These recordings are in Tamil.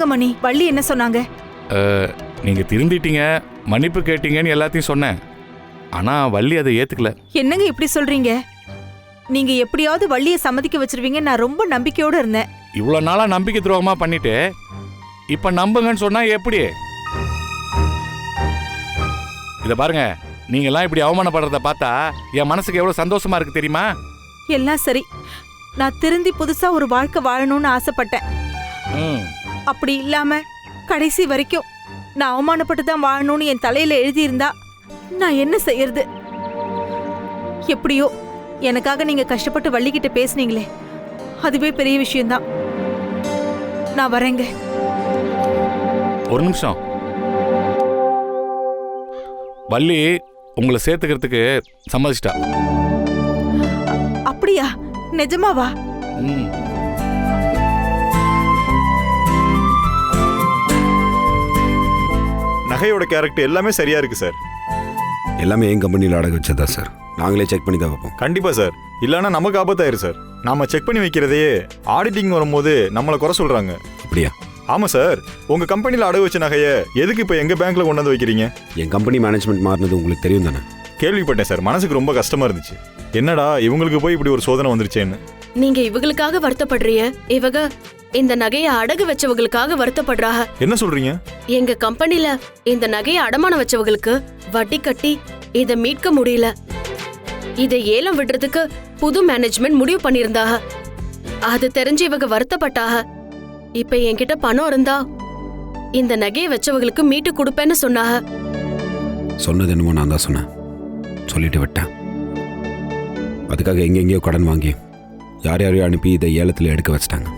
சொல்லுங்க மணி, வள்ளி என்ன சொன்னாங்க? நீங்க திருந்திட்டீங்க, மன்னிப்பு கேட்டீங்கன்னு எல்லாத்தையும் சொன்னேன். ஆனா வள்ளி அதை ஏத்துக்கல. என்னங்க இப்படி சொல்றீங்க? நீங்க எப்படியாவது வள்ளியை சம்மதிக்க வச்சிருவீங்க நான் ரொம்ப நம்பிக்கையோட இருந்தேன். இவ்வளவு நாளா நம்பிக்கை துரோகமா பண்ணிட்டு இப்ப நம்புங்கன்னு சொன்னா எப்படி? இத பாருங்க, நீங்க எல்லாம் இப்படி அவமானப்படுறத பார்த்தா என் மனசுக்கு எவ்வளவு சந்தோஷமா இருக்கு தெரியுமா? எல்லாம் சரி, நான் திருந்தி புதுசா ஒரு வாழ்க்கை வாழணும்னு ஆசைப்பட்டேன். அப்படி இல்லாம கடைசி வரைக்கும் நான் அவமானப்பட்டு தான் வாழணும்னு என் தலையில எழுதியிருந்தா நான் என்ன செய்யறது? எப்படியோ எனக்காக நீங்க கஷ்டப்பட்டு வள்ளிக்கிட்ட பேசுனீங்களே, அதுவே பெரிய விஷயம்தான். நான் வரேங்க. ஒரு நிமிஷம். வள்ளி உங்களை சேர்த்துக்கிறதுக்கு சம்மதிச்சிட்டா. அப்படியா? நிஜமாவா? நகையோட கேரக்டர் எல்லாமே சரியா இருக்கு சார். எல்லாமே என் கம்பெனியில் அடகு வச்சதா சார்? நாங்களே செக் பண்ணி தான் வைப்போம். கண்டிப்பா சார், இல்லைன்னா நமக்கு ஆபத்தாயிரு சார். நாம செக் பண்ணி வைக்கிறதையே ஆடிட்டிங் வரும்போது நம்மளை குறை சொல்றாங்க. அப்படியா? ஆமா சார், உங்க கம்பெனியில் அடகு வச்ச நகையை எதுக்கு இப்போ எங்க பேங்க்ல கொண்டு வந்து வைக்கிறீங்க? என் கம்பெனி மேனேஜ்மெண்ட் மாறினது உங்களுக்கு தெரியும் தானே? கேள்விப்பட்டேன் சார், மனசுக்கு ரொம்ப கஷ்டமா இருந்துச்சு. என்னடா இவங்களுக்கு போய் இப்படி ஒரு சோதனை வந்துருச்சேன்னு. நீங்க இவங்களுக்காக வருத்தப்படுறிய, இவங்க இந்த நகையை அடகு வச்சவங்களுக்காக வருத்தப்படுறாங்க. என்ன சொல்றீங்க? எங்க கம்பெனில இந்த நகையை அடமானம் வச்சவங்களுக்கு வட்டி கட்டி இத மீட்க முடியல. இதை ஏலம் விடுறதுக்கு புது மேனேஜ்மெண்ட் முடிவு பண்ணிருந்தாக. அது தெரிஞ்சு இவங்க வருத்தப்பட்டாக. இப்ப என்கிட்ட பணம் இருந்தா இந்த நகையை வச்சவங்களுக்கு மீட்டு கொடுப்பேன்னு சொன்னாக. சொன்னது என்னமோ நான் தான் சொன்னேன், சொல்லிட்டு விட்டேன். அதுக்காக எங்கெங்கேயோ கடன் வாங்கி யார் யாரையோ அனுப்பி இதை ஏலத்தில் எடுக்க வச்சிட்டாங்க.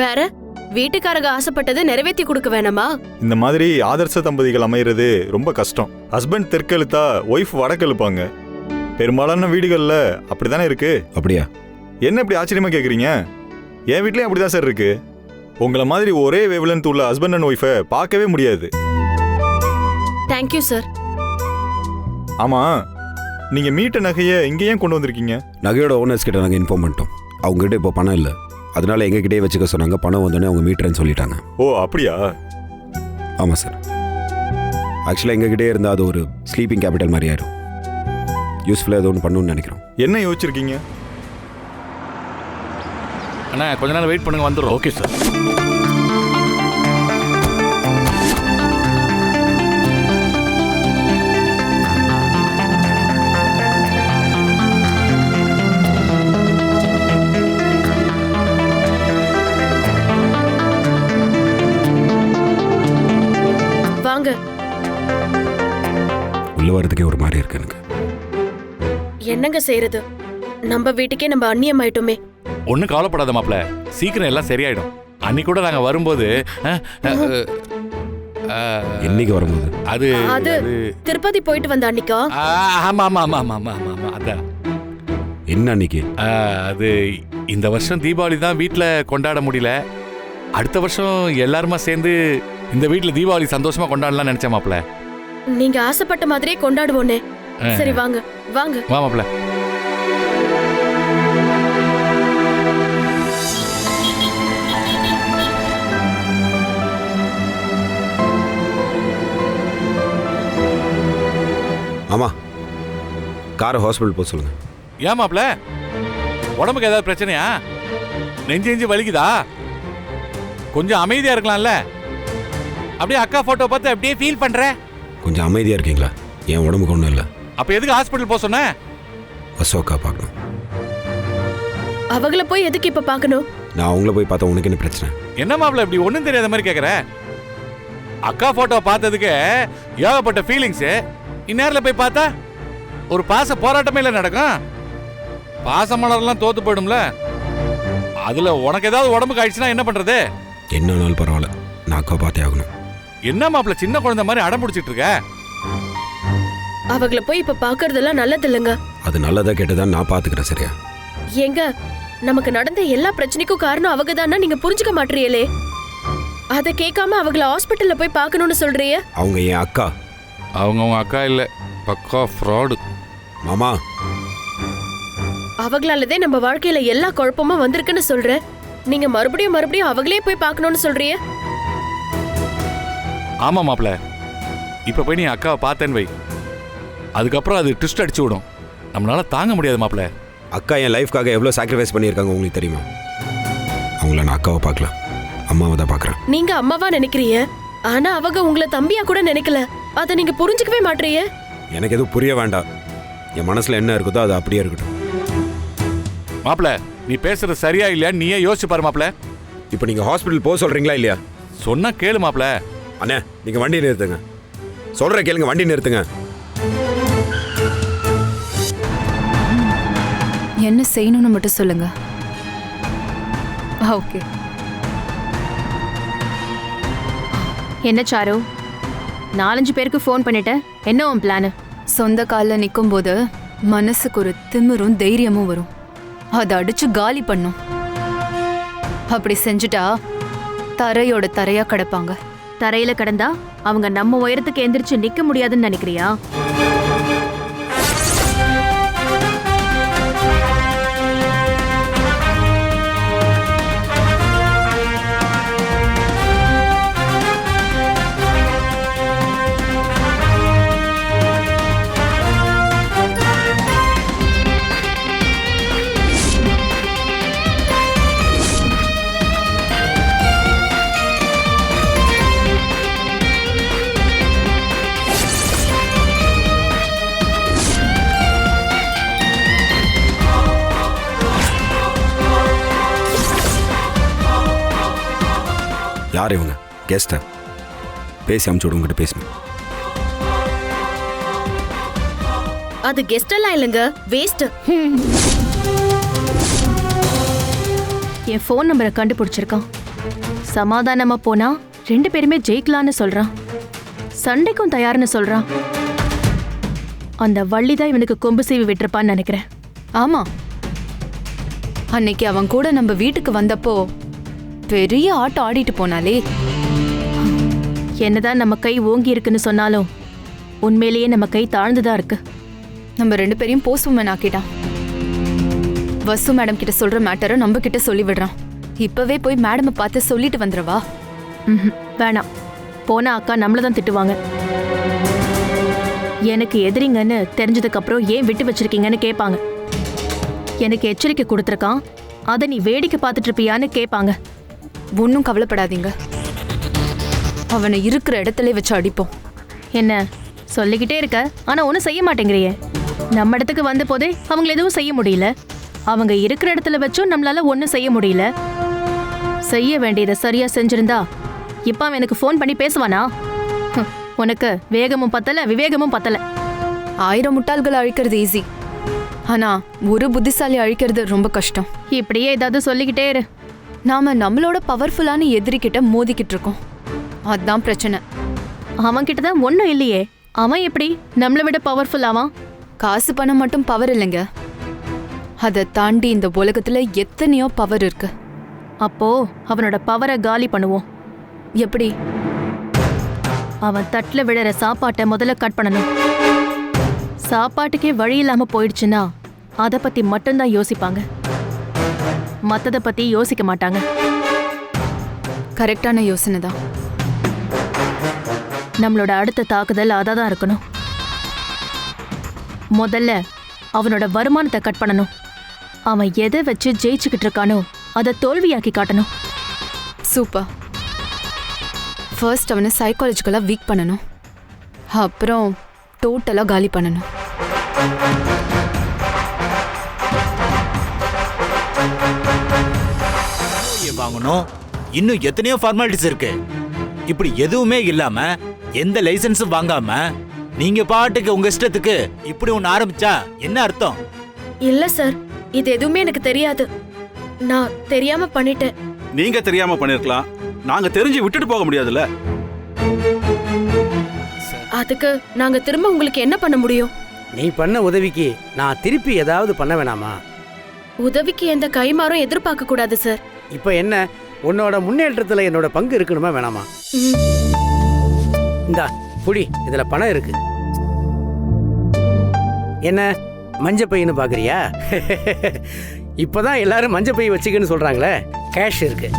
வேற வீட்டுக்காரங்க ஆசைப்பட்டதை நிறைவேற்றி கொடுக்க வேணாமா? இந்த மாதிரி ஆதர்ச தம்பதிகள் அமைகிறது ரொம்ப கஷ்டம். ஹஸ்பண்ட் தெற்கெழுத்தா ஒய்ஃப் வடக்கெழுப்பாங்க. பெரும்பாலான வீடுகள்ல அப்படித்தானே இருக்கு. அப்படியா? என்ன இப்படி ஆச்சரியமா கேக்குறீங்க? என் வீட்லயும் அப்படிதான் சார் இருக்கு. உங்களை மாதிரி ஒரே வேவ்லென்த் உள்ள ஹஸ்பண்ட் அண்ட் ஒய்ஃபை பார்க்கவே முடியாது. Thank you sir. ஆமா, நீங்க மீட்ட நகையை இங்க ஏன் கொண்டு வந்திருக்கீங்க? நகையோட ஓனர்ஸ் கிட்ட நாங்கள் இன்ஃபார்ம் பண்ணிட்டோம். அவங்ககிட்ட இப்போ பணம் இல்லை, அதனால எங்ககிட்டயே வச்சுக்க சொன்னாங்க. பணம் வந்தோடனே அவங்க மீட்டர்ன்னு சொல்லிட்டாங்க. ஓ அப்படியா? ஆமாம் சார். ஆக்சுவலாக எங்ககிட்டே இருந்தால் அது ஒரு ஸ்லீப்பிங் கேபிட்டல் மாதிரி ஆயிரும். யூஸ்ஃபுல்லாக ஏதோ ஒன்று பண்ணணும்னு நினைக்கிறோம். என்ன யோசிச்சிருக்கீங்க? அண்ணா கொஞ்ச நேரம் வெயிட் பண்ணுங்க, வந்துடும். Okay sir. வாங்க. உள்ள வரதுக்கே ஒரு மாதிரி இருக்கு எனக்கு. என்னங்க செய்யறது, நம்ம வீட்டுக்கே நம்ம அந்நியம் ஆயிட்டோமே. ஒன்னும் கவலைப்படாத மாப்ள, சீக்கிரம் எல்லாம் சரியாயிடும். அன்னைக்கு கூட நாங்க வரும்போது என்னைக்கு வரும்போது அது திருப்பதி போயிட்டு வந்த அன்னைக்கா? ஆமா ஆமா ஆமா ஆமா ஆமா அதான். என்ன அன்னைக்கு? அது இந்த வருஷம் தீபாவளி தான் வீட்டுல கொண்டாட முடியல. அடுத்த வருஷம் எல்லாருமா சேர்ந்து இந்த வீட்டுல தீபாவளி சந்தோஷமா கொண்டாடலாம் நினைச்சேன் மாப்ள. நீங்க ஆசைப்பட்ட மாதிரியே கொண்டாடுவோனே. சரி வாங்க வாங்க. வா மாப்ள. ஆமா, காரை ஹாஸ்பிட்டல் போக சொல்லுங்க. ஏன் மாப்ள, உடம்புக்கு ஏதாவது பிரச்சனையா? நெஞ்சு வலிக்குதா? கொஞ்சம் அமைதியா இருக்கலாம்ல. அப்படியே அக்கா போட்டோ பார்த்து அப்படியே ஃபீல் பண்ற. கொஞ்சம் அமைதியா இருக்கீங்களா? என் உடம்புக்கு ஒன்றும் இல்லை. அப்ப எதுக்கு ஹாஸ்பிட்டல் போக சொன்ன? அசோக்கா பார்க்கணும். அவங்கள போய் எதுக்கு இப்ப பார்க்கணும்? நான் அவங்கள போய் பார்த்தா உனக்கு என்ன பிரச்சனை? என்ன மாப்ள இப்படி ஒண்ணும் தெரியாத மாதிரி கேக்குற? அக்கா போட்டோ பார்த்ததுக்கு ஏகப்பட்ட ஃபீலிங்ஸ். இந்நேரில் போய் பார்த்தா ஒரு பாச போராட்டமே இல்லை நடக்கும். பாச மலர்லாம் தோத்து போயிடும்ல. அதுல உனக்கு ஏதாவது உடம்புக்கு ஆயிடுச்சுன்னா என்ன பண்றது? என்ன நாள் பரவாயில்ல, நான் அக்கா பார்த்தே ஆகணும். என்ன மாப்ள சின்ன குழந்தை மாதிரி அடம் பிடிச்சிட்டு இருக்க? அவங்கள போய் இப்ப பாக்குறதெல்லாம் நல்லது இல்லைங்க. அது நல்லதா கேட்டதான் நான் பாத்துக்கிறேன். சரியா? எங்க நமக்கு நடந்த எல்லா பிரச்சனைக்கும் காரணம் அவங்க தானா? நீங்க புரிஞ்சுக்க மாட்டீங்களே. அதை கேட்காம அவங்கள ஹாஸ்பிட்டல்ல போய் பார்க்கணும்னு சொல்றீங்க. அவங்க என் அக்கா. அவங்க உங்க அக்கா இல்ல, பக்கா ஃப்ராடு. மாமா, அவங்களாலதே நம்ம வாழ்க்கையில எல்லா குழப்பமும் வந்திருக்குன்னு சொல்றேன். நீங்க மறுபடியும் மறுபடியும் அவங்களே போய் பார்க்கணும்னு சொல்றீங்க? ஆமா மாப்பிள, இப்ப போய் நீ அக்காவை பார்த்தேன்னு வை, அதுக்கப்புறம் அது ட்விஸ்ட் அடிச்சு விடும். நம்மளால தாங்க முடியாது மாப்பிள. அக்கா என் லைஃப்காக எவ்வளோ சாக்ரிஃபைஸ் பண்ணியிருக்காங்க உங்களுக்கு தெரியுமா? அவங்கள நான் அக்காவை பார்க்கல, அம்மாவை தான் பார்க்குறேன். நீங்க அம்மாவா நினைக்கிறீங்க, ஆனா அவங்க உங்களை தம்பியா கூட நினைக்கல. அதை நீங்க புரிஞ்சுக்கவே மாட்டீங்க. எனக்கு எதுவும் புரிய வேண்டாம். என் மனசில் என்ன இருக்குதோ அது அப்படியே இருக்கட்டும். மாப்பிள, நீ பேசுறது சரியா இல்லையா நீயே யோசிச்சு பாரு மாப்பிள. இப்போ நீங்கள் ஹாஸ்பிட்டல் போக சொல்கிறீங்களா இல்லையா? சொன்னா கேளு மாப்பிள. அண்ணே, நீங்கள் வண்டி நிறுத்துங்க. சொல்கிற கேளுங்க, வண்டி நிறுத்துங்க. என்ன செய்யணும்னு மட்டும் சொல்லுங்க. ஓகே. என்ன சாரு, 4-5 பேருக்கு ஃபோன் பண்ணிட்டேன். என்ன உன் பிளானு? சொந்த காலில் நிற்கும் போது மனசுக்கு ஒரு திமிரும் தைரியமும் வரும். அதை அடிச்சு காலி பண்ணும். அப்படி செஞ்சுட்டா தரையோட தரையா கிடப்பாங்க. தரையில கிடந்தா அவங்க நம்ம உயரத்துக்கு எந்திரிச்சு நிக்க முடியாதுன்னு நினைக்கிறியா? யார் இவங்க? கெஸ்ட்டா? பேசி அமுச்சு விடுங்கிட்ட பேசணும். அது கெஸ்ட் எல்லாம் இல்லைங்க, வேஸ்ட். என் ஃபோன் நம்பரை கண்டுபிடிச்சிருக்கான். சமாதானமா போனா 2 பேருமே ஜெயிக்கலான்னு சொல்றான். சண்டைக்கும் தயார்னு சொல்றான். அந்த வள்ளி தான் இவனுக்கு கொம்பு சீவி விட்டுருப்பான்னு நினைக்கிறேன். ஆமா, அன்னைக்கு அவன் கூட நம்ம வீட்டுக்கு வந்தப்போ பெரிய ஆட்டம் ஆடிட்டு போனாலே. என்னதான் நம்ம கை ஓங்கி இருக்குன்னு சொன்னாலும் உண்மையிலேயே நம்ம கை தாழ்ந்துதான் இருக்கு. நம்ம 2 பேரையும் போஸ்ட் உமன் ஆக்கிட்டான். வசு மேடம் கிட்ட சொல்ற மேட்டரை நம்ம கிட்ட சொல்லி விடுறான். இப்பவே போய் மேடமை பார்த்து சொல்லிட்டு வந்துடவா? வேணாம், போனா அக்கா நம்மள தான் திட்டுவாங்க. எனக்கு எதிரிங்கன்னு தெரிஞ்சதுக்கு அப்புறம் ஏன் விட்டு வச்சிருக்கீங்கன்னு கேட்பாங்க. எனக்கு எச்சரிக்கை கொடுத்துருக்கான், அதை நீ வேடிக்கை பார்த்துட்டு இருப்பியான்னு கேட்பாங்க. ஒன்றும் கவலைப்படாதீங்க, அவனை இருக்கிற இடத்துல வச்சு அடிப்போம். என்ன சொல்லிக்கிட்டே இருக்க, ஆனா ஒன்றும் செய்ய மாட்டேங்கிறியே. நம்ம இடத்துக்கு வந்த போதே அவங்கள எதுவும் செய்ய முடியல, அவங்க இருக்கிற இடத்துல வச்சும் நம்மளால ஒன்றும் செய்ய முடியல. செய்ய வேண்டியதை சரியா செஞ்சிருந்தா இப்ப அவன் எனக்கு ஃபோன் பண்ணி பேசுவானா? உனக்கு வேகமும் பத்தல, விவேகமும் பத்தல. 1000 முட்டாள்களை அழிக்கிறது ஈஸி, ஆனா ஒரு புத்திசாலி அழிக்கிறது ரொம்ப கஷ்டம். இப்படியே ஏதாவது சொல்லிக்கிட்டே இரு. நாம நம்மளோட பவர்ஃபுல்லான எதிரிக்கிட்ட மோதிக்கிட்டு இருக்கோம், அதுதான் பிரச்சனை. அவன்கிட்ட தான் ஒன்றும் இல்லையே, அவன் எப்படி நம்மளை விட பவர்ஃபுல் ஆவான்? காசு பணம் மட்டும் பவர் இல்லைங்க, அதை தாண்டி இந்த உலகத்துல எத்தனையோ பவர் இருக்கு. அப்போ அவனோட பவரை காலி பண்ணுவோம். எப்படி? அவன் தட்டுல விழுற சாப்பாட்டை முதல்ல கட் பண்ணணும். சாப்பாட்டுக்கே வழி இல்லாம போயிடுச்சுன்னா அதை பத்தி மட்டும்தான் யோசிப்பாங்க, மத்தத பத்தி யோசிக்க மாட்டாங்க. கரெக்டான யோசனை தான். நம்மளோட அடுத்த தாக்குதல் அதான் இருக்கணும். முதல்ல அவனோட வருமானத்தை கட் பண்ணணும். அவன் எதை வச்சு ஜெயிச்சுக்கிட்டு இருக்கானோ அதை தோல்வியாக்கி காட்டணும். சூப்பர். ஃபர்ஸ்ட் அவனை சைக்காலஜிக்கலாக வீக் பண்ணணும், அப்புறம் டோட்டலாக காலி பண்ணணும். வாங்கணும், இன்னும் எத்தனையோ ஃபார்மாலிட்டிஸ் இருக்கு. இப்படி எதுவுமே இல்லாம எந்த லைசன்ஸும் வாங்காம நீங்க பாட்டுக்கு உங்க இஷ்டத்துக்கு இப்படி ஒன்னு ஆரம்பிச்சா என்ன அர்த்தம்? இல்ல சார், இது எதுவுமே எனக்கு தெரியாது, நான் தெரியாம பண்ணிட்டேன். நீங்க தெரியாம பண்ணிருக்கலாம், நாங்க தெரிஞ்சு விட்டுட்டு போக முடியாதுல்ல. அதுக்கு நாங்க திரும்ப உங்களுக்கு என்ன பண்ண முடியும்? நீ பண்ண உதவிக்கு நான் திருப்பி ஏதாவது பண்ண வேணாமா? உதவிக்கு எந்த கைமாறும் எதிர்பார்க்க கூடாது சார். இப்போ என்ன, உன்னோட முன்னேற்றத்துல என்னோட பங்கு இருக்கணுமா வேணாமா? இந்தா புடி, இதுல பணம் இருக்கு. என்ன மஞ்ச பையன்னு பாக்குறியா? இப்பதான் எல்லாரும் மஞ்ச பை வச்சுக்கன்னு சொல்றாங்களே, கேஷ் இருக்கு.